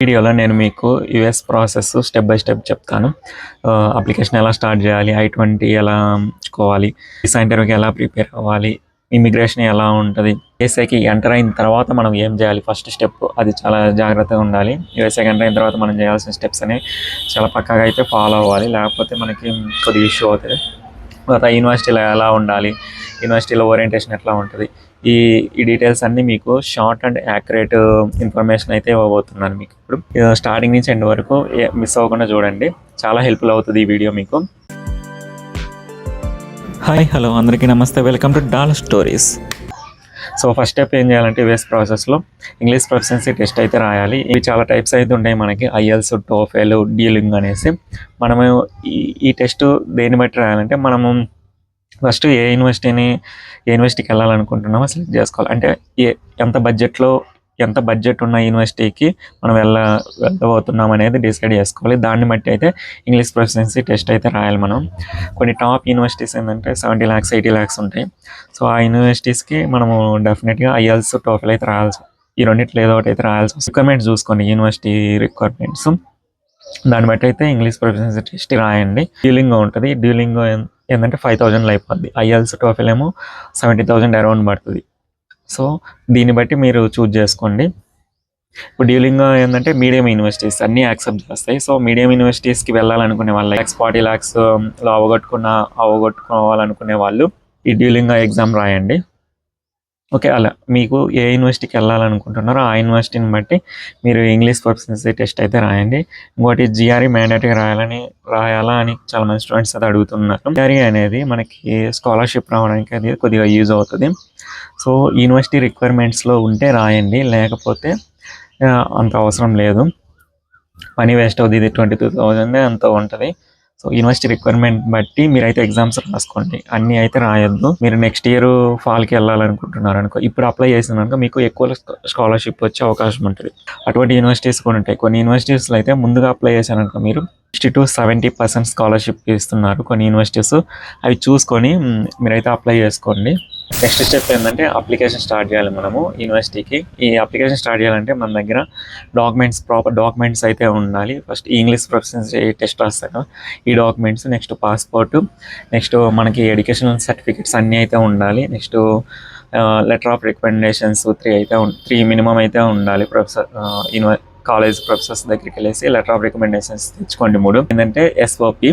వీడియోలో నేను మీకు US process step by step చెప్తాను. అప్లికేషన్ ఎలా స్టార్ట్ చేయాలి, I-20 ఎలా తెచ్చుకోవాలి, వీసా ఇంటర్వ్యూకి ఎలా ప్రిపేర్ అవ్వాలి, ఇమిగ్రేషన్ ఎలా ఉంటుంది, యూఎస్ఏకి ఎంటర్ అయిన తర్వాత మనం ఏం చేయాలి, ఫస్ట్ స్టెప్ అది చాలా జాగ్రత్తగా ఉండాలి. యూఎస్ఏకి ఎంటర్ అయిన తర్వాత మనం చేయాల్సిన స్టెప్స్ అనేవి చాలా పక్కాగా అయితే ఫాలో అవ్వాలి, లేకపోతే మనకి కొద్దిగా ఇష్యూ అవుతుంది. తర్వాత యూనివర్సిటీలో ఎలా ఉండాలి, యూనివర్సిటీలో ఓరియంటేషన్ ఎట్లా ఉంటుంది, ఈ ఈ డీటెయిల్స్ అన్నీ మీకు షార్ట్ అండ్ యాక్యురేట్ ఇన్ఫర్మేషన్ అయితే ఇవ్వబోతున్నాను మీకు. ఇప్పుడు స్టార్టింగ్ నుంచి ఎండ్ వరకు మిస్ అవ్వకుండా చూడండి, చాలా హెల్ప్ఫుల్ అవుతుంది ఈ వీడియో మీకు. హాయ్ హలో అందరికీ నమస్తే, welcome to doll stories. So first step ఏం చేయాలంటే యూఎస్ ప్రాసెస్లో ఇంగ్లీష్ ప్రొఫిషియన్సీ టెస్ట్ అయితే రాయాలి. ఇవి చాలా టైప్స్ అయితే ఉంటాయి మనకి, ఐఎల్స్, టోఫెల్, డ్యూలింగ్ అనేసి. మనము ఈ టెస్ట్ దేన్ని బట్టి రాయాలంటే మనము ఫస్ట్ ఏ యూనివర్సిటీకి వెళ్ళాలనుకుంటున్నామో సెలెక్ట్ చేసుకోవాలి. అంటే ఎంత బడ్జెట్ ఉన్న యూనివర్సిటీకి మనం వెళ్ళబోతున్నాం అనేది డిసైడ్ చేసుకోవాలి. దాన్ని బట్టి అయితే ఇంగ్లీష్ ప్రొఫిషియన్సీ టెస్ట్ అయితే రాయాలి మనం. కొన్ని టాప్ యూనివర్సిటీస్ ఏంటంటే 70 lakhs 80 lakhs ఉంటాయి. సో ఆ యూనివర్సిటీస్కి మనము డెఫినెట్గా ఐఎల్స్, టోఫెల్ అయితే రాయాల్సి, ఈ రెండిట్లో ఏదో ఒకటి అయితే రాయాల్సి. రిక్వైర్మెంట్స్ చూసుకోండి, యూనివర్సిటీ రిక్వైర్మెంట్స్, దాన్ని బట్టి అయితే ఇంగ్లీష్ ప్రొఫిషియన్సీ టెస్ట్ రాయండి. డ్యూలింగో ఉంటుంది, డ్యూలింగో ఏంటంటే 5,000 అయిపోద్ది. ఐఎల్స్, టోఫెల్ ఏమో 70,000 అరౌండ్ పడుతుంది. సో దీన్ని బట్టి మీరు చూజ్ చేసుకోండి. ఇప్పుడు డ్యూలింగో ఏంటంటే మీడియం యూనివర్సిటీస్ అన్నీ యాక్సెప్ట్ చేస్తాయి. సో మీడియం యూనివర్సిటీస్కి వెళ్ళాలనుకునే వాళ్ళు, 40 lakhsలో అవగొట్టుకోవాలనుకునే వాళ్ళు ఈ డ్యూలింగో ఎగ్జామ్ రాయండి. ఓకే, అలా మీకు ఏ యూనివర్సిటీకి వెళ్ళాలనుకుంటున్నారో ఆ యూనివర్సిటీని బట్టి మీరు ఇంగ్లీష్ ప్రొఫిషియన్సీ టెస్ట్ అయితే రాయండి. ఇంకోటి జిఆర్ఈ మ్యాండేటరీగా రాయాలా అని చాలా మంది స్టూడెంట్స్ అయితే అడుగుతున్నారు. జిఆర్ఈ అనేది మనకి స్కాలర్షిప్ రావడానికి అది కొద్దిగా యూజ్ అవుతుంది. సో యూనివర్సిటీ రిక్వైర్మెంట్స్లో ఉంటే రాయండి, లేకపోతే అంత అవసరం లేదు, మనీ వేస్ట్ అవుతుంది. ఇది 22,000 అంత ఉంటుంది. సో యూనివర్సిటీ రిక్వైర్మెంట్ బట్టి మీరైతే ఎగ్జామ్స్ రాసుకోండి, అన్నీ అయితే రాయొద్దు. మీరు నెక్స్ట్ ఇయర్ ఫాల్కి వెళ్ళాలనుకుంటున్నారు అనుకో, ఇప్పుడు అప్లై చేసినాక మీకు ఎక్కువ స్కాలర్షిప్ వచ్చే అవకాశం ఉంటుంది. అటువంటి యూనివర్సిటీస్ కూడా ఉంటాయి. కొన్ని యూనివర్సిటీస్లో అయితే ముందుగా అప్లై చేశారనుకో మీరు 60 to 70% స్కాలర్షిప్ ఇస్తున్నారు కొన్ని యూనివర్సిటీస్. అవి చూసుకొని మీరైతే అప్లై చేసుకోండి. నెక్స్ట్ స్టెప్ ఏంటంటే అప్లికేషన్ స్టార్ట్ చేయాలి మనము యూనివర్సిటీకి. ఈ అప్లికేషన్ స్టార్ట్ చేయాలంటే మన దగ్గర ప్రాపర్ డాక్యుమెంట్స్ అయితే ఉండాలి. ఫస్ట్ ఇంగ్లీష్ ప్రొఫిషియన్సీ టెస్ట్ రాస్తాను, ఈ డాక్యుమెంట్స్, నెక్స్ట్ పాస్పోర్టు, నెక్స్ట్ మనకి ఎడ్యుకేషనల్ సర్టిఫికెట్స్ అన్నీ అయితే ఉండాలి. Next letter of recommendations 3 minimum అయితే ఉండాలి. కాలేజ్ ప్రొఫెసర్స్ దగ్గరికి వెళ్ళేసి లెటర్ ఆఫ్ రికమెండేషన్స్ తెచ్చుకోండి. 3 ఏంటంటే ఎస్ఓపి,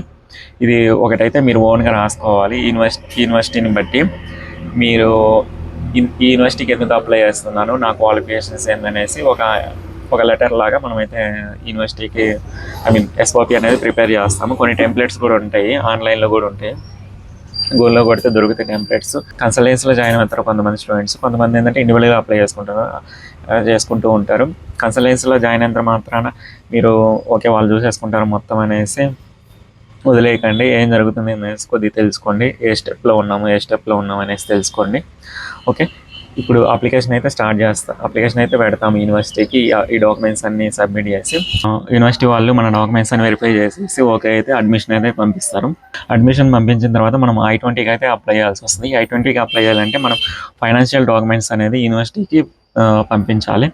ఇది ఒకటైతే మీరు ఓన్గా రాసుకోవాలి. యూనివర్సిటీని బట్టి మీరు ఈ యూనివర్సిటీకి ఎందుకు అప్లై చేస్తున్నాను, నా క్వాలిఫికేషన్స్ ఏందనేసి ఒక లెటర్ లాగా మనమైతే యూనివర్సిటీకి ఎస్ఓపి అనేది ప్రిపేర్ చేస్తాము. కొన్ని టెంప్లెట్స్ కూడా ఉంటాయి, ఆన్లైన్లో కూడా ఉంటాయి, గూగుల్లో కొడితే దొరుకుతాయి టెంప్లెట్స్. కన్సల్టెన్సీలో జాయిన్ అవుతారు కొంతమంది స్టూడెంట్స్, కొంతమంది ఏంటంటే ఇండివిజువల్గా అప్లై చేసుకుంటూ ఉంటారు. కన్సల్టెన్సీలో జాయిన్ అయినంత మాత్రాన మీరు ఓకే వాళ్ళు చూసేసుకుంటారు మొత్తం అనేసి వదిలేయకండి. ఏం జరుగుతుంది అనేసి కొద్దిగా తెలుసుకోండి, ఏ స్టెప్లో ఉన్నాము అనేసి తెలుసుకోండి. ఓకే, ఇప్పుడు అప్లికేషన్ అయితే పెడతాము యూనివర్సిటీకి. ఈ డాక్యుమెంట్స్ అన్ని సబ్మిట్ చేసి యూనివర్సిటీ వాళ్ళు మన డాక్యుమెంట్స్ అన్ని వెరిఫై చేసేసి ఓకే అయితే అడ్మిషన్ అయితే పంపిస్తారు. అడ్మిషన్ పంపించిన తర్వాత మనం I-20కి అయితే అప్లై చేయాల్సి వస్తుంది. I-20కి అప్లై చేయాలంటే మనం ఫైనాన్షియల్ డాక్యుమెంట్స్ అనేది యూనివర్సిటీకి పంపించాలి.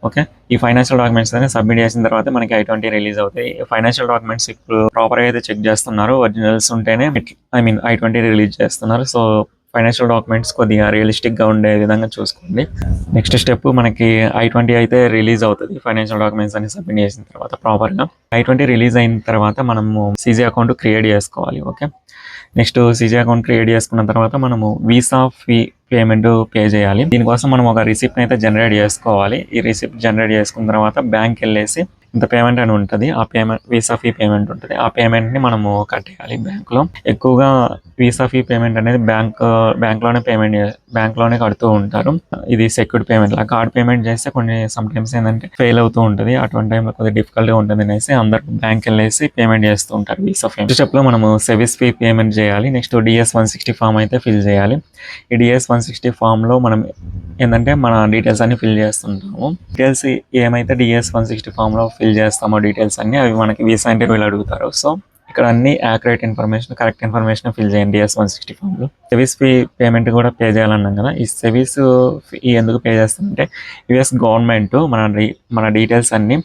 ఓకే, ఈ ఫైనాన్షియల్ డాక్యుమెంట్స్ అనేది సబ్మిట్ చేసిన తర్వాత మనకి I-20 రిలీజ్ అవుతాయి. ఫైనాన్షియల్ డాక్యుమెంట్స్ ఇప్పుడు ప్రాపర్గా అయితే చెక్ చేస్తున్నారు, ఒరిజినల్స్ ఉంటేనే I-20 రిలీజ్ చేస్తున్నారు. సో ఫైనాన్షియల్ డాక్యుమెంట్స్ కొద్దిగా రియలిస్టిక్గా ఉండే విధంగా చూసుకోండి. నెక్స్ట్ స్టెప్ మనకి I-20 అయితే రిలీజ్ అవుతుంది. ఫైనాన్షియల్ డాక్యుమెంట్స్ అన్ని సబ్మిట్ చేసిన తర్వాత ప్రాపర్గా I-20 రిలీజ్ అయిన తర్వాత మనము సీజీ అకౌంట్ క్రియేట్ చేసుకోవాలి. Okay, next CG account create చేసుకున్న తర్వాత మనము వీసా ఫీ పేమెంట్ పే చేయాలి. దీనికోసం మనం ఒక రిసిప్ట్ అయితే జనరేట్ చేసుకోవాలి. ఈ రిసిప్ట్ జనరేట్ చేసుకున్న తర్వాత బ్యాంక్కి వెళ్ళేసి ఇంత పేమెంట్ అని ఉంటుంది, ఆ పేమెంట్ వీసా ఫీ పేమెంట్ ఉంటుంది, ఆ పేమెంట్ని మనము కట్టేయాలి బ్యాంక్లో. ఎక్కువగా వీసా ఫీ పేమెంట్ అనేది బ్యాంక్లోనే కడుతూ ఉంటారు. ఇది సెక్యూర్డ్ పేమెంట్ లా. కార్డ్ పేమెంట్ చేస్తే కొన్ని సమ్ టైమ్స్ ఏంటంటే ఫెయిల్ అవుతూ ఉంటుంది, అటువంటి టైంలో కొద్దిగా డిఫికల్ట్గా ఉంటుంది అనేసి అందరూ బ్యాంక్ వెళ్ళేసి పేమెంట్ చేస్తూ ఉంటారు వీసా ఫీ. నెక్స్ట్ స్టెప్లో మనము సెవిస్ ఫీ పేమెంట్ చేయాలి. నెక్స్ట్ DS-160 ఫామ్ అయితే ఫిల్ చేయాలి. ఈ DS-160 ఫామ్లో మనం ఏంటంటే మన డీటెయిల్స్ అన్ని ఫిల్ చేస్తుంటాము. డీటెయిల్స్ ఏమైతే DS-160 ఫామ్లో ఫిల్ చేస్తామో డీటెయిల్స్ అన్ని అవి మనకి వీసా ఇంటర్వ్యూలో అడుగుతారు. సో ఇక్కడ అన్ని accurate information, correct information fill చేయండి DS-160 ఫామ్లో. సెవిస్ ఫీ పేమెంట్ కూడా పే చేయాలన్నాం కదా. ఈ సెవిస్ ఫీ ఎందుకు పే చేస్తామంటే యుఎస్ గవర్నమెంట్ మన డీటెయిల్స్ అన్నీ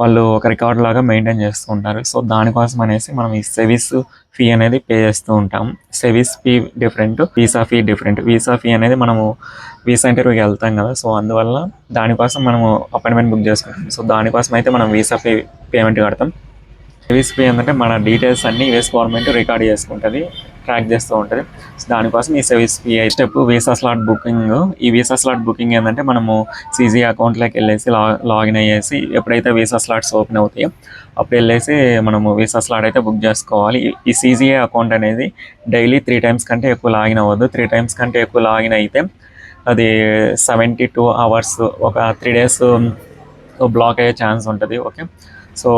వాళ్ళు ఒక రికార్డ్ లాగా మెయింటైన్ చేస్తూ ఉంటారు. సో దానికోసం అనేసి మనం ఈ సెవిస్ ఫీ అనేది పే చేస్తూ ఉంటాం. SEVIS fee different, visa fee different. Visa fee అనేది మనము వీసా ఇంటర్వ్యూకి వెళ్తాం కదా, సో అందువల్ల దానికోసం మనము అపాయింట్మెంట్ బుక్ చేసుకుంటాం. సో దానికోసం అయితే మనం వీసా ఫీ పేమెంట్ కడతాం. సెవిస్ ఫీ ఏంటంటే మన డీటెయిల్స్ అన్ని యుఎస్ గవర్నమెంట్ రికార్డ్ చేసుకుంటుంది, ట్రాక్ చేస్తూ ఉంటుంది. సో దానికోసం ఈ SEVIS fee step. Visa slot booking. ఈ వీసా స్లాట్ బుకింగ్ ఏంటంటే మనము CG అకౌంట్లోకి వెళ్ళేసి లాగిన్ అయ్యేసి ఎప్పుడైతే వీసా స్లాట్స్ ఓపెన్ అవుతాయో అప్పుడు వెళ్ళేసి మనము వీసా స్లాట్ అయితే బుక్ చేసుకోవాలి. ఈ CGA అకౌంట్ అనేది డైలీ 3 times కంటే ఎక్కువ లాగిన్ అవ్వద్దు. 3 times కంటే ఎక్కువ లాగిన్ అయితే అది 72 hours, ఒక 3 days బ్లాక్ అయ్యే ఛాన్స్ ఉంటుంది. ఓకే, సో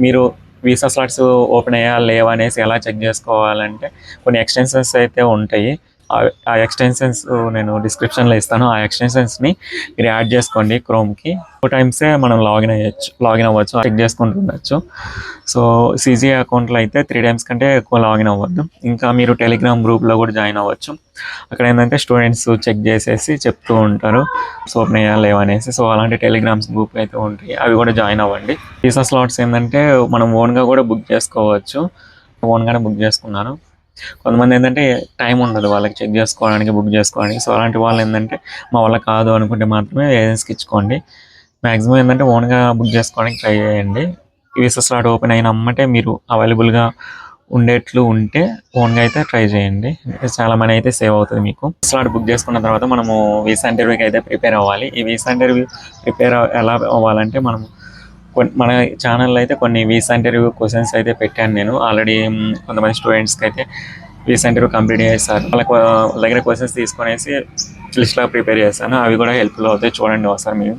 మీరు వీసా స్లాట్స్ ఓపెన్ అయ్యా లేవా అనేసి ఎలా చెక్ చేసుకోవాలంటే కొన్ని ఎక్స్టెన్షన్స్ అయితే ఉంటాయి. ఆ ఎక్స్టెన్షన్స్ నేను డిస్క్రిప్షన్లో ఇస్తాను. ఆ ఎక్స్టెన్షన్స్ని మీరు యాడ్ చేసుకోండి క్రోమ్కి. 2 times మనం లాగిన్ అవ్వచ్చు, చెక్ చేసుకుంటూ ఉండొచ్చు. సో CGA అకౌంట్లో అయితే 3 times కంటే ఎక్కువ లాగిన్ అవ్వద్దు. ఇంకా మీరు టెలిగ్రామ్ గ్రూప్లో కూడా జాయిన్ అవ్వచ్చు. అక్కడ ఏంటంటే స్టూడెంట్స్ చెక్ చేసేసి చెప్తూ ఉంటారు సో ఓపెన్ అయ్యా లేవనేసి. సో అలాంటి టెలిగ్రామ్స్ గ్రూప్ అయితే ఉంటాయి, అవి కూడా జాయిన్ అవ్వండి. వీసా స్లాట్స్ ఏంటంటే మనం ఓన్గా కూడా బుక్ చేసుకోవచ్చు. ఓన్గానే బుక్ చేసుకున్నాను. కొంతమంది ఏంటంటే టైం ఉండదు వాళ్ళకి చెక్ చేసుకోవడానికి, బుక్ చేసుకోవడానికి. సో అలాంటి వాళ్ళు ఏంటంటే మా వల్ల కాదు అనుకుంటే మాత్రమే ఏజెన్సీకి ఇచ్చుకోండి. మ్యాక్సిమం ఏంటంటే ఓన్గా బుక్ చేసుకోవడానికి ట్రై చేయండి. వీసా స్లాట్ ఓపెన్ అయిన అమ్మటే మీరు అవైలబుల్గా ఉండేట్లు ఉంటే ఓన్గా అయితే ట్రై చేయండి. చాలా మనీ అయితే సేవ్ అవుతుంది మీకు. స్లాట్ బుక్ చేసుకున్న తర్వాత మనము వీసా ఇంటర్వ్యూకి అయితే ప్రిపేర్ అవ్వాలి. ఈ వీసా ఇంటర్వ్యూ ప్రిపేర్ ఎలా అవ్వాలంటే మనము మన ఛానల్లో అయితే కొన్ని వీసా ఇంటర్వ్యూ క్వశ్చన్స్ అయితే పెట్టాను నేను ఆల్రెడీ. కొంతమంది స్టూడెంట్స్కి అయితే వీసా ఇంటర్వ్యూ కంప్లీట్ చేస్తారు. వాళ్ళ దగ్గర క్వశ్చన్స్ తీసుకునేసి లిస్ట్లో ప్రిపేర్ చేస్తాను. అవి కూడా హెల్ప్ఫుల్ అవుతాయి, చూడండి ఒకసారి మీరు.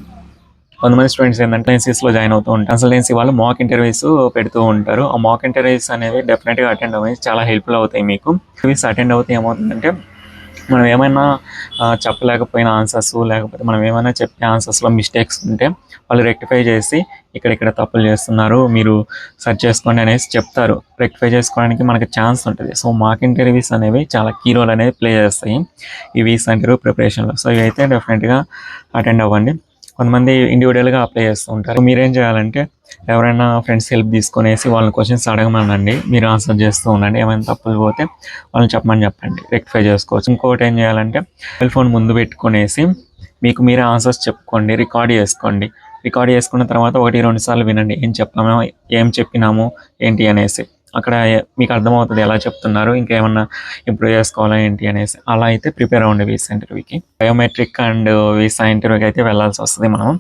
కొంతమంది స్టూడెంట్స్ ఏంటంటే కన్సల్టెన్సీస్లో జాయిన్ అవుతూ ఉంటారు. కన్సల్టెన్సీ వాళ్ళు మాక్ ఇంటర్వ్యూస్ పెడుతూ ఉంటారు. ఆ మాక్ ఇంటర్వ్యూస్ అనేవి డెఫినెట్గా అటెండ్ అవ్వాలి, చాలా హెల్ప్ఫుల్ అవుతాయి మీకు. ఇంటర్వ్యూస్ అటెండ్ అవుతే ఏమవుతుందంటే మనం ఏమైనా చెప్పలేకపోయిన ఆన్సర్స్, లేకపోతే మనం ఏమైనా చెప్పే ఆన్సర్స్లో మిస్టేక్స్ ఉంటే వాళ్ళు రెక్టిఫై చేసి ఇక్కడ తప్పులు చేస్తున్నారు, మీరు సెర్చ్ చేసుకోండి అనేసి చెప్తారు. రెక్టిఫై చేసుకోవడానికి మనకి ఛాన్స్ ఉంటుంది. సో మాక్ ఇంటర్వ్యూస్ అనేవి చాలా కీ రోల్ అనేది ప్లే చేస్తాయి ఈ వీసా ఇంటర్వ్యూ ప్రిపరేషన్లో. సో ఇవైతే డెఫినెట్గా అటెండ్ అవ్వండి. కొంతమంది ఇండివిజువల్గా అప్లై చేస్తూ ఉంటారు. మీరేం చేయాలంటే ఎవరైనా ఫ్రెండ్స్ హెల్ప్ తీసుకునేసి వాళ్ళని క్వశ్చన్స్ అడగమనండి, మీరు ఆన్సర్ చేస్తూ ఉండండి. ఏమైనా తప్పులు పోతే వాళ్ళని చెప్పండి, రెక్టిఫై చేసుకోవచ్చు. ఇంకోటి ఏం చేయాలంటే మొబైల్ ఫోన్ ముందు పెట్టుకునేసి మీకు మీరే ఆన్సర్స్ చెప్పుకోండి, రికార్డ్ చేసుకున్న తర్వాత 1-2 సార్లు వినండి, ఏం చెప్పినాము ఏంటి అనేసి. అక్కడ మీకు అర్థమవుతుంది ఎలా చెప్తున్నారు, ఇంకేమన్నా ఇంప్రూవ్ చేసుకోవాలా ఏంటి అనేసి. అలా అయితే ప్రిపేర్ అవ్వండి వీసా ఇంటర్వ్యూకి. బయోమెట్రిక్ అండ్ వీసా ఇంటర్వ్యూకి అయితే వెళ్ళాల్సి వస్తుంది మనం.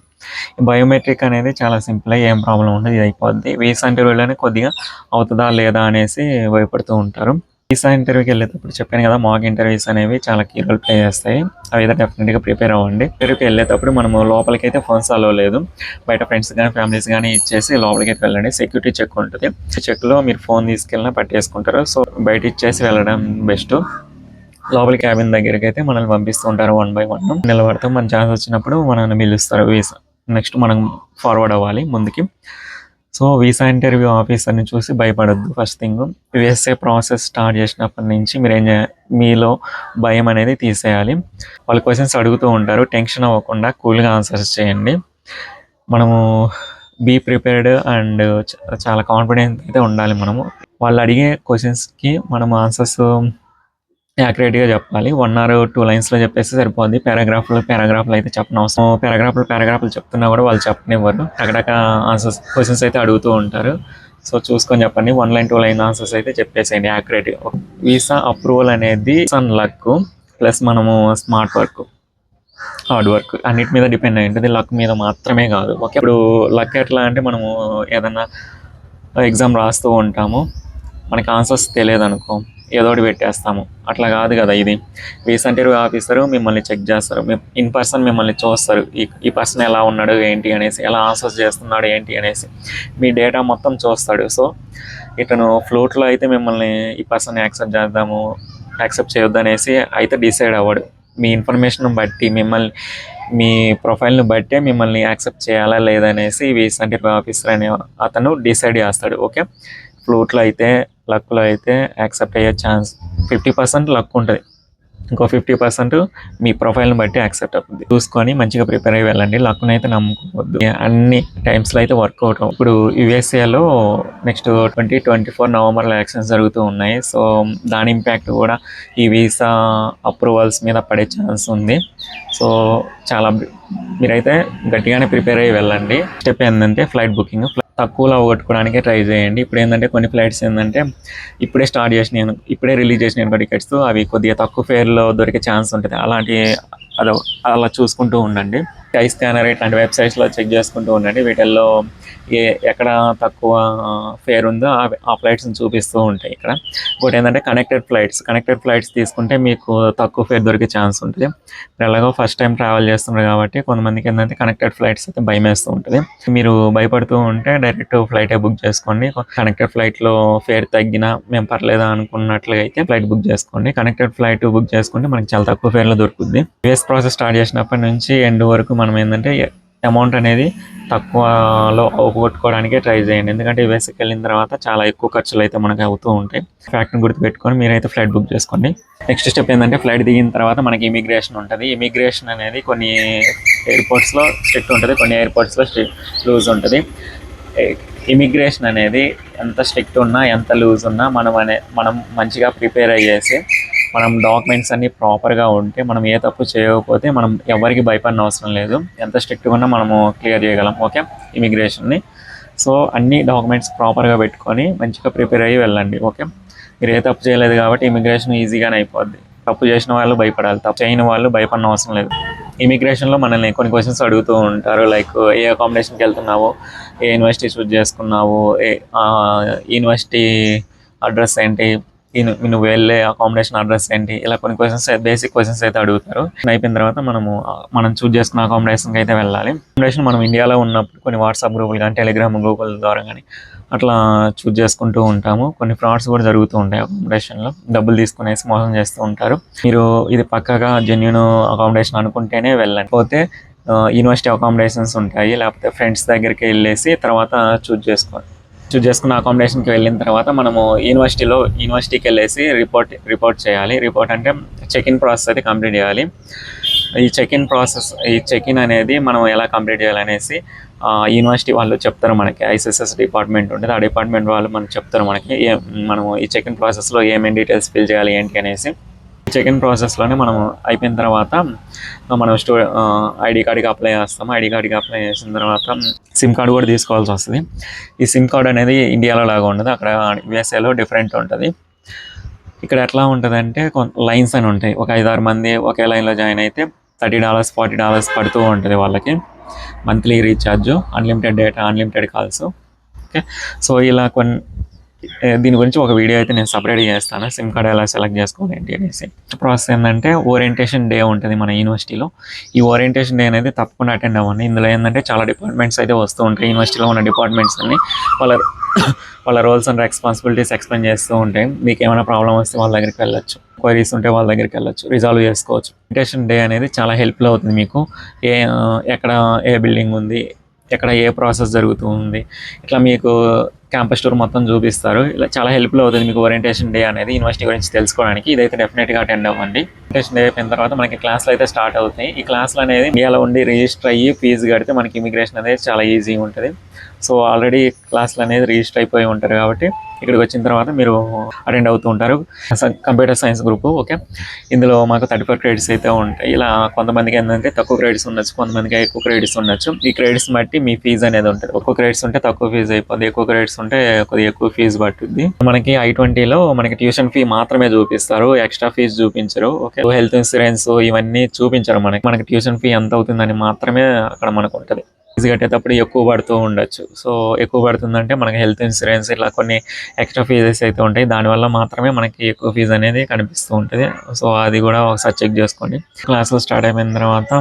బయోమెట్రిక్ అనేది చాలా సింపుల్, ఏం ప్రాబ్లం ఉండదు, ఇది అయిపోద్ది. వీసా ఇంటర్వ్యూలోనే కొద్దిగా అవుతుందా లేదా అనేసి భయపడుతూ ఉంటారు. వీసా ఇంటర్వ్యూకి వెళ్ళేటప్పుడు చెప్పాను కదా, మాక్ ఇంటర్వ్యూస్ అనేవి చాలా కీ రోల్ ప్లే చేస్తాయి. అవి అయితే డెఫినెట్గా ప్రిపేర్ అవ్వండి. ఇంటర్వ్యూకి వెళ్ళేటప్పుడు మనము లోపలికి అయితే ఫోన్స్ అలో లేదు, బయట ఫ్రెండ్స్ కానీ ఫ్యామిలీస్ కానీ ఇచ్చేసి లోపలికి అయితే వెళ్ళండి. సెక్యూరిటీ చెక్ ఉంటుంది, చెక్లో మీరు ఫోన్ తీసుకెళ్ళినా పట్టేసుకుంటారు. సో బయట ఇచ్చేసి వెళ్ళడం బెస్ట్. లోపల క్యాబిన్ దగ్గరికి అయితే మనల్ని పంపిస్తూ ఉంటారు 1 by 1 నిలబడతాం. మన ఛాన్స్ వచ్చినప్పుడు మనల్ని పిలుస్తారు. వీసా నెక్స్ట్ మనం ఫార్వర్డ్ అవ్వాలి ముందుకి. సో వీసా ఇంటర్వ్యూ ఆఫీసర్ని చూసి భయపడొద్దు. First thing, USA process start చేసినప్పటి నుంచి మీలో భయం అనేది తీసేయాలి. వాళ్ళు క్వశ్చన్స్ అడుగుతూ ఉంటారు, టెన్షన్ అవ్వకుండా కూల్గా ఆన్సర్స్ చేయండి. మనము బీ ప్రిపేర్డ్ అండ్ చాలా కాన్ఫిడెంట్ అయితే ఉండాలి. వాళ్ళు అడిగే క్వశ్చన్స్కి మనం ఆన్సర్స్ యాక్యురేట్గా చెప్పాలి. 1 or 2 lines చెప్పేస్తే సరిపోద్ది. పారాగ్రాఫ్లు అయితే చెప్పనవసరం. పారాగ్రాఫ్లు చెప్తున్నా కూడా వాళ్ళు చెప్పనివ్వరు. టకటక ఆన్సర్స్ క్వశ్చన్స్ అయితే అడుగుతూ ఉంటారు. సో చూసుకొని చెప్పండి. 1 line 2 line ఆన్సర్స్ అయితే చెప్పేసేయండి యాక్యురేట్గా. వీసా అప్రూవల్ అనేది లక్ ప్లస్ మనము స్మార్ట్ వర్క్, హార్డ్ వర్క్ అన్నిటి మీద డిపెండ్ అయి ఉంటుంది, లక్ మీద మాత్రమే కాదు. ఓకే, ఇప్పుడు లక్ ఎట్లా అంటే మనము ఏదన్నా ఎగ్జామ్ రాస్తూ ఉంటాము, మనకి ఆన్సర్స్ తెలియదు అనుకో, ఏదో ఒకటి పెట్టేస్తాము. అట్లా కాదు కదా ఇది. వీసా ఇంటర్వ్యూ ఆఫీసరు మిమ్మల్ని చెక్ చేస్తారు, ఇన్ పర్సన్ మిమ్మల్ని చూస్తారు. ఈ పర్సన్ ఎలా ఉన్నాడు ఏంటి అనేసి, ఎలా ఆన్సర్స్ చేస్తున్నాడు ఏంటి అనేసి మీ డేటా మొత్తం చూస్తాడు. సో ఇతను ఫ్లోట్లో అయితే మిమ్మల్ని ఈ పర్సన్ యాక్సెప్ట్ చేయొద్దు అనేసి అయితే డిసైడ్ అవ్వడు. మీ ఇన్ఫర్మేషన్ బట్టి మీ ప్రొఫైల్ని బట్టే మిమ్మల్ని యాక్సెప్ట్ చేయాలా లేదనేసి వీసా ఇంటర్వ్యూ ఆఫీసర్ అనే అతను డిసైడ్ చేస్తాడు. ఓకే, ఫ్లూట్లో అయితే లక్లో అయితే యాక్సెప్ట్ అయ్యే ఛాన్స్ 50% లక్ ఉంటుంది, ఇంకో 50% మీ ప్రొఫైల్ని బట్టి యాక్సెప్ట్ అవుతుంది. చూసుకొని మంచిగా ప్రిపేర్ అయ్యి వెళ్ళండి. లక్ను అయితే నమ్ముకోవద్దు, అన్ని టైమ్స్లో అయితే వర్కౌట్. ఇప్పుడు యుఎస్ఏలో నెక్స్ట్ 2024 నవంబర్లో ఎలక్షన్స్ జరుగుతూ ఉన్నాయి. సో దాని ఇంపాక్ట్ కూడా ఈ వీసా అప్రూవల్స్ మీద పడే ఛాన్స్ ఉంది. సో చాలా మీరైతే గట్టిగానే ప్రిపేర్ అయ్యి వెళ్ళండి. స్టెప్ ఏంటంటే ఫ్లైట్ బుకింగ్ తక్కువలో అవగొట్టుకోవడానికే ట్రై చేయండి. ఇప్పుడు ఏంటంటే కొన్ని ఫ్లైట్స్ ఏంటంటే ఇప్పుడే రిలీజ్ చేసిన టికెట్స్ అవి కొద్దిగా తక్కువ ఫేర్లో దొరికే ఛాన్స్ ఉంటుంది. అలా చూసుకుంటూ ఉండండి. స్కై స్కానర్ ఇట్లాంటి వెబ్సైట్స్లో చెక్ చేసుకుంటూ ఉండండి. వీటిల్లో ఎక్కడ తక్కువ ఫేర్ ఉందో ఆ ఫ్లైట్స్ని చూపిస్తూ ఉంటాయి. ఇక్కడ ఇంకోటి ఏంటంటే కనెక్టెడ్ ఫ్లైట్స్ తీసుకుంటే మీకు తక్కువ ఫేర్ దొరికే ఛాన్స్ ఉంటుంది. మీరు ఎలాగో ఫస్ట్ టైం ట్రావెల్ చేస్తున్నారు కాబట్టి కొంతమందికి ఏంటంటే కనెక్టెడ్ ఫ్లైట్స్ అయితే భయం వేస్తూ ఉంటుంది. మీరు భయపడుతూ ఉంటే డైరెక్ట్ ఫ్లైటే బుక్ చేసుకోండి. కనెక్టెడ్ ఫ్లైట్లో ఫేర్ తగ్గినా మేము పర్లేదా అనుకున్నట్లుగా అయితే ఫ్లైట్ బుక్ చేసుకోండి. కనెక్టెడ్ ఫ్లైట్ బుక్ చేసుకుంటే మనకి చాలా తక్కువ ఫేర్లో దొరుకుతుంది. యూఎస్ ప్రాసెస్ స్టార్ట్ చేసినప్పటి నుంచి ఎండ్ వరకు మనం ఏంటంటే అమౌంట్ అనేది తక్కువలో అవగొట్టుకోవడానికే ట్రై చేయండి. ఎందుకంటే యూఎస్కి వెళ్ళిన తర్వాత చాలా ఎక్కువ ఖర్చులు అయితే మనకి అవుతూ ఉంటాయి. ఫ్యాక్ట్ని గుర్తుపెట్టుకొని మీరైతే ఫ్లైట్ బుక్ చేసుకోండి. నెక్స్ట్ స్టెప్ ఏంటంటే ఫ్లైట్ దిగిన తర్వాత మనకి ఇమిగ్రేషన్ ఉంటుంది. ఇమిగ్రేషన్ అనేది కొన్ని ఎయిర్పోర్ట్స్లో స్ట్రిక్ట్ ఉంటుంది, కొన్ని ఎయిర్పోర్ట్స్లో లూజ్ ఉంటుంది. ఇమిగ్రేషన్ అనేది ఎంత స్ట్రిక్ట్ ఉన్నా ఎంత లూజ్ ఉన్నా మనం మంచిగా ప్రిపేర్ అయ్యేసి మనం డాక్యుమెంట్స్ అన్నీ ప్రాపర్గా ఉంటే మనం ఏ తప్పు చేయకపోతే మనం ఎవరికి భయపడిన అవసరం లేదు. ఎంత స్ట్రిక్ట్గా ఉన్నా మనము క్లియర్ చేయగలం. ఓకే, ఇమిగ్రేషన్ని. సో అన్ని డాక్యుమెంట్స్ ప్రాపర్గా పెట్టుకొని మంచిగా ప్రిపేర్ అయ్యి వెళ్ళండి. ఓకే, మీరు ఏ తప్పు చేయలేదు కాబట్టి ఇమిగ్రేషన్ ఈజీగానే అయిపోద్ది. తప్పు చేసిన వాళ్ళు భయపడాలి, తప్పు చేయని వాళ్ళు భయపడిన అవసరం లేదు. ఇమిగ్రేషన్లో మనల్ని కొన్ని క్వశ్చన్స్ అడుగుతూ ఉంటారు. లైక్ ఏ అకామిడేషన్కి వెళ్తున్నావు, ఏ యూనివర్సిటీ చూస్ చేసుకున్నావు, యూనివర్సిటీ అడ్రస్ ఏంటి, నువ్వు వెళ్ళే అకామిడేషన్ అడ్రస్ ఏంటి, ఇలా కొన్ని క్వశ్చన్స్ బేసిక్ క్వశ్చన్స్ అయితే అడుగుతారు. అయిపోయిన తర్వాత మనం చూస్ చేసుకున్న అకామిడేషన్కి అయితే వెళ్ళాలి. అకామిడేషన్ మనం ఇండియాలో ఉన్నప్పుడు కొన్ని వాట్సాప్ గ్రూపులు కానీ టెలిగ్రామ్ గ్రూపుల ద్వారా కానీ అట్లా చూస్ చేసుకుంటూ ఉంటాము. కొన్ని ఫ్రాడ్స్ కూడా జరుగుతూ ఉంటాయి. అకామిడేషన్లో డబ్బులు తీసుకునేసి మోసం చేస్తూ ఉంటారు. మీరు ఇది పక్కగా జెన్యూన్ అకామిడేషన్ అనుకుంటేనే వెళ్ళండి. పోతే యూనివర్సిటీ అకామిడేషన్స్ ఉంటాయి, లేకపోతే ఫ్రెండ్స్ దగ్గరికి వెళ్ళేసి తర్వాత చూస్ చేసుకున్న అకామిడేషన్కి వెళ్ళిన తర్వాత మనము యూనివర్సిటీకి వెళ్ళేసి రిపోర్ట్ చేయాలి. రిపోర్ట్ అంటే చెక్ ఇన్ ప్రాసెస్ అయితే కంప్లీట్ చేయాలి. ఈ చెక్ ఇన్ అనేది మనం ఎలా కంప్లీట్ చేయాలనేసి యూనివర్సిటీ వాళ్ళు చెప్తారు మనకి. ఐసిఎస్ఎస్ డిపార్ట్మెంట్ ఉంటుంది, ఆ డిపార్ట్మెంట్ వాళ్ళు మనకు చెప్తారు మనకి మనము ఈ చెక్ ఇన్ ప్రాసెస్లో ఏమేమి డీటెయిల్స్ ఫిల్ చేయాలి ఏంటి అనేసి. చెక్ ఇన్ ప్రాసెస్లోనే మనం అయిపోయిన తర్వాత మనం ఐడి కార్డ్కి అప్లై చేస్తాము. ఐడి కార్డ్కి అప్లై చేసిన తర్వాత సిమ్ కార్డు కూడా తీసుకోవాల్సి వస్తుంది. ఈ సిమ్ కార్డ్ అనేది ఇండియాలో లాగా ఉండదు, అక్కడ యూఎస్ఏలో డిఫరెంట్ ఉంటుంది. ఇక్కడ ఎట్లా ఉంటుందంటే లైన్స్ అని ఉంటాయి. ఒక 5-6 మంది ఒకే లైన్లో జాయిన్ అయితే $30 $40 పడుతూ ఉంటుంది వాళ్ళకి monthly recharge, unlimited data, unlimited calls. Okay, so ఇలా దీని గురించి ఒక వీడియో అయితే నేను సపరేట్ చేస్తాను, సిమ్ కార్డ్ ఎలా సెలెక్ట్ చేసుకోవాలి ఏంటి అనేసి. ప్రాసెస్ ఏంటంటే ఓరియంటేషన్ డే ఉంటుంది మన యూనివర్సిటీలో. ఈ ఓరియంటేషన్ డే అనేది తప్పకుండా అటెండ్ అవ్వండి. ఇందులో ఏంటంటే చాలా డిపార్ట్మెంట్స్ అయితే వస్తూ ఉంటాయి. యూనివర్సిటీలో ఉన్న డిపార్ట్మెంట్స్ అన్ని వాళ్ళ రోల్స్ అండ్ రెస్పాన్సిబిలిటీస్ ఎక్స్ప్లెయిన్ చేస్తూ ఉంటాయి. మీకు ఏమైనా ప్రాబ్లం వస్తే వాళ్ళ దగ్గరికి వెళ్ళొచ్చు, క్వైరీస్ ఉంటే వాళ్ళ దగ్గరికి వెళ్ళొచ్చు, రిజాల్వ్ చేసుకోవచ్చు. ఓరియంటేషన్ డే అనేది చాలా హెల్ప్ఫుల్ అవుతుంది మీకు. ఎక్కడ ఏ బిల్డింగ్ ఉంది, ఎక్కడ ఏ ప్రాసెస్ జరుగుతుంది, ఇట్లా మీకు క్యాంపస్ టూర్ మొత్తం చూపిస్తారు. ఇలా చాలా హెల్ప్ఫుల్ అవుతుంది మీకు ఓరియంటేషన్ డే అనేది యూనివర్సిటీ గురించి తెలుసుకోవడానికి. ఇదైతే డెఫినెట్గా అటెండ్ అవ్వండి. ఓరియంటేషన్ డే అయిపోయిన తర్వాత మనకి క్లాసులు అయితే స్టార్ట్ అవుతాయి. ఈ క్లాసులు అనేది ఇండియాలో ఉండి రిజిస్టర్ అయ్యి ఫీజు కడితే మనకి ఇమిగ్రేషన్ అనేది చాలా ఈజీగా ఉంటుంది. సో ఆల్రెడీ క్లాసులు అనేది రిజిస్టర్ అయిపోయి ఉంటారు కాబట్టి ఇక్కడికి వచ్చిన తర్వాత మీరు అటెండ్ అవుతూ ఉంటారు. Computer science group. ఓకే, ఇందులో మాకు 34 క్రెడిట్స్ అయితే ఉంటాయి. ఇలా కొంతమందికి ఏంటంటే తక్కువ క్రెడిట్స్ ఉండొచ్చు, కొంతమందికి ఎక్కువ క్రెడిట్స్ ఉండొచ్చు. ఈ క్రెడిట్స్ బట్టి మీ ఫీజు అనేది ఉంటుంది. ఎక్కువ క్రెడిట్స్ ఉంటే తక్కువ ఫీజు అయిపోద్ది, ఎక్కువ క్రెడిట్స్ ఉంటే కొద్దిగా ఎక్కువ ఫీజు పట్టుద్ది. మనకి I-20లో మనకి ట్యూషన్ ఫీ మాత్రమే చూపిస్తారు, ఎక్స్ట్రా ఫీజు చూపించరు. ఓకే, హెల్త్ ఇన్సూరెన్స్ ఇవన్నీ చూపించరు. మనకి ట్యూషన్ ఫీ ఎంత అవుతుందని మాత్రమే అక్కడ మనకు ఉంటుంది. ఫీజు కట్టేటప్పుడు ఎక్కువ పడుతూ ఉండొచ్చు. సో ఎక్కువ పడుతుందంటే మనకి హెల్త్ ఇన్సూరెన్స్ ఇట్లా కొన్ని ఎక్స్ట్రా ఫీజెస్ అయితే ఉంటాయి. దానివల్ల మాత్రమే మనకి ఎక్కువ ఫీజు అనేది కనిపిస్తూ ఉంటుంది. సో అది కూడా ఒకసారి చెక్ చేసుకోండి. క్లాసులు స్టార్ట్ అయిపోయిన తర్వాత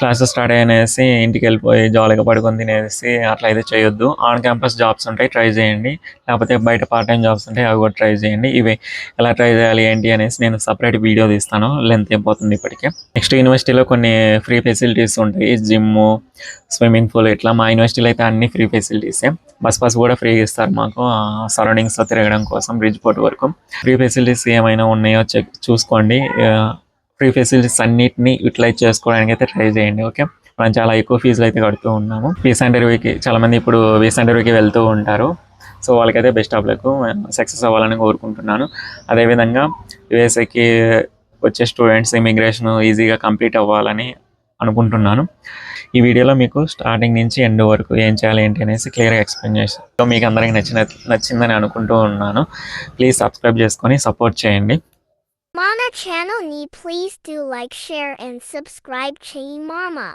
క్లాసెస్ స్టార్ట్ అయ్యనేసి ఇంటికి వెళ్ళిపోయి జాలీగా పడుకొని తినేసి అట్లా అయితే చేయొద్దు. ఆన్ క్యాంపస్ జాబ్స్ ఉంటాయి, ట్రై చేయండి. లేకపోతే బయట పార్ట్ టైం జాబ్స్ ఉంటాయి, అవి కూడా ట్రై చేయండి. ఇవి ఎలా ట్రై చేయాలి ఏంటి అనేసి నేను సపరేట్ వీడియో తీస్తాను, లెంత్ అయిపోతుంది ఇప్పటికే. నెక్స్ట్ యూనివర్సిటీలో కొన్ని ఫ్రీ ఫెసిలిటీస్ ఉంటాయి, జిమ్, స్విమ్మింగ్ పూల్, ఇట్లా మా యూనివర్సిటీలో అయితే అన్ని ఫ్రీ ఫెసిలిటీసే. బస్ పాస్ కూడా ఫ్రీగా ఇస్తారు మాకు సరౌండింగ్స్లో తిరగడం కోసం బ్రిడ్జ్ పోర్ట్ వరకు. ఫ్రీ ఫెసిలిటీస్ ఏమైనా ఉన్నాయో చూసుకోండి. ఫ్రీ ఫెసిలిటీస్ అన్నిటిని యూటిలైజ్ చేసుకోవడానికి అయితే ట్రై చేయండి. ఓకే, మనం చాలా ఎక్కువ ఫీజులు అయితే కడుతూ ఉన్నాము. ఫీస్ ఇంటర్వ్యూకి చాలామంది ఇప్పుడు వీసా ఇంటర్వ్యూకి వెళ్తూ ఉంటారు. సో వాళ్ళకైతే బెస్ట్ ఆఫ్ లక్, సక్సెస్ అవ్వాలని కోరుకుంటున్నాను. అదేవిధంగా యూఎస్ఏకి వచ్చే స్టూడెంట్స్ ఇమిగ్రేషన్ ఈజీగా కంప్లీట్ అవ్వాలని అనుకుంటున్నాను. ఈ వీడియోలో మీకు స్టార్టింగ్ నుంచి ఎండ్ వరకు ఏం చేయాలి ఏంటి అనేసి క్లియర్గా ఎక్స్ప్లెయిన్ చేస్తాను. సో మీకు అందరికీ నచ్చిందని అనుకుంటూ ఉన్నాను. ప్లీజ్ సబ్స్క్రైబ్ చేసుకొని సపోర్ట్ చేయండి. Mama channel ni please do like, share and subscribe Chain Mama.